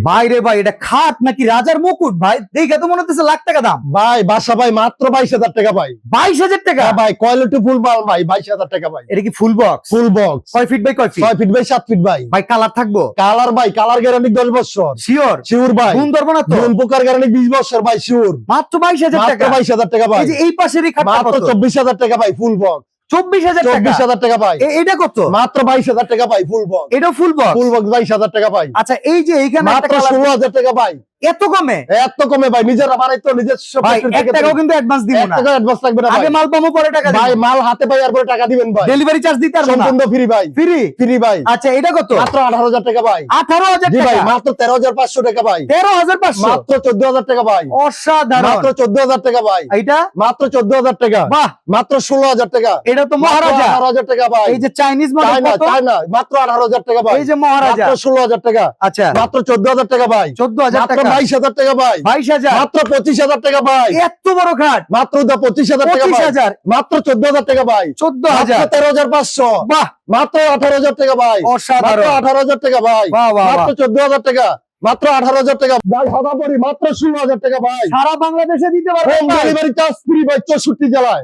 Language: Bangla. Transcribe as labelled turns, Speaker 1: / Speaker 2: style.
Speaker 1: ভাই রে ভাই, এটা খাট নাকি রাজার মুকুট ভাই? দেখে তো মনে হচ্ছে লাখ টাকা দাম।
Speaker 2: ভাই বাসা ভাই মাত্র 22,000 টাকা ভাই।
Speaker 1: 22,000 টাকা?
Speaker 2: হ্যাঁ ভাই, কোয়ালিটি ফুল মাল ভাই, 22,000 টাকা ভাই।
Speaker 1: এটা কি ফুল বক্স?
Speaker 2: Full box.
Speaker 1: কয় ফিট বাই কয় ফিট?
Speaker 2: 6 ফিট বাই 7 ফিট ভাই।
Speaker 1: ভাই কালার থাকবো?
Speaker 2: কালার ভাই, কালার গ্যারান্টি 10 বছর।
Speaker 1: শিওর?
Speaker 2: শিওর ভাই।
Speaker 1: গুণ ধরবো না তো?
Speaker 2: গুণ পোকার গ্যারান্টি 20 বছর ভাই, শিওর।
Speaker 1: মাত্র 22,000
Speaker 2: মাত্র
Speaker 1: টাকা?
Speaker 2: 22,000 টাকা ভাই।
Speaker 1: এই যে এই পাশের এই খাটটা
Speaker 2: মাত্র
Speaker 1: কত?
Speaker 2: 24,000 টাকা ভাই, ফুল বক্স।
Speaker 1: 24,000 টাকা?
Speaker 2: 24,000 টাকা ভাই।
Speaker 1: এটা কত?
Speaker 2: মাত্র 22,000 টাকা ভাই, ফুল বক্স।
Speaker 1: এটা ফুল বক্স?
Speaker 2: ফুল বক্স 22,000 টাকা ভাই।
Speaker 1: আচ্ছা, এই যে এইখানে একটা
Speaker 2: মাত্র
Speaker 1: কালার
Speaker 2: 16,000 টাকা ভাই।
Speaker 1: এত কমে?
Speaker 2: এত কমে ভাই, নিজেরা বানাইতো, নিজস্ব
Speaker 1: ভাই
Speaker 2: factory
Speaker 1: 1
Speaker 2: থেকে
Speaker 1: টাকাও কিন্তু অ্যাডভান্স দিব
Speaker 2: 1
Speaker 1: না।
Speaker 2: টাকা অ্যাডভান্স লাগবে না ভাই।
Speaker 1: আগে মাল পাবো পরে টাকা
Speaker 2: ভাই
Speaker 1: দিব।
Speaker 2: মাল হাতে পাই আর পরে টাকা দিবেন ভাই।
Speaker 1: ডেলিভারি চার্জ দিতে পারবো না?
Speaker 2: সম্পূর্ণ ফ্রি ভাই।
Speaker 1: ফ্রি?
Speaker 2: ফ্রি ভাই।
Speaker 1: আচ্ছা, এটা কত?
Speaker 2: মাত্র 18,000 টাকা ভাই।
Speaker 1: 18,000
Speaker 2: জি ভাই,
Speaker 1: টাকা?
Speaker 2: মাত্র 13,500 টাকা ভাই।
Speaker 1: 13,500?
Speaker 2: মাত্র 14,000 টাকা ভাই।
Speaker 1: অসাধারণ।
Speaker 2: মাত্র 14,000 টাকা ভাই।
Speaker 1: এইটা?
Speaker 2: মাত্র 14,000 টাকা।
Speaker 1: বাহ,
Speaker 2: মাত্র 16,000 টাকা।
Speaker 1: এটা তো মহারাজা।
Speaker 2: 18,000 টাকা ভাই।
Speaker 1: এই যে চাইনিজ মডেল
Speaker 2: চায়না,
Speaker 1: কত?
Speaker 2: চায়না, মাত্র 18,000 টাকা ভাই।
Speaker 1: এই যে মহারাজা।
Speaker 2: মাত্র 16,000 টাকা।
Speaker 1: আচ্ছা,
Speaker 2: মাত্র 14,000 টাকা ভাই।
Speaker 1: 14,000
Speaker 2: মাত্র
Speaker 1: টাকা?
Speaker 2: 22,000 টাকা ভাই।
Speaker 1: 22,000?
Speaker 2: মাত্র 25,000 টাকা ভাই।
Speaker 1: এত বড় খাট?
Speaker 2: মাত্র 25,000 টাকা ভাই।
Speaker 1: 25,000?
Speaker 2: মাত্র 14,000 টাকা ভাই।
Speaker 1: 14,000?
Speaker 2: মাত্র 13,500।
Speaker 1: বাহ,
Speaker 2: মাত্র 18,000 টাকা ভাই। মাত্র
Speaker 1: অসাধারণ।
Speaker 2: 18,000 টাকা ভাই।
Speaker 1: বাহ, বাহ,
Speaker 2: মাত্র
Speaker 1: বাহ।
Speaker 2: 14,000 টাকা। মাত্র 18,000 টাকা ভাই। হদাপরি মাত্র 16,000 টাকা ভাই।
Speaker 1: সারা বাংলাদেশে দিতে পারবেন
Speaker 2: হোম
Speaker 1: ভাই?
Speaker 2: ডেলিভারি চার্জ ফ্রি ভাই 64 জেলায়।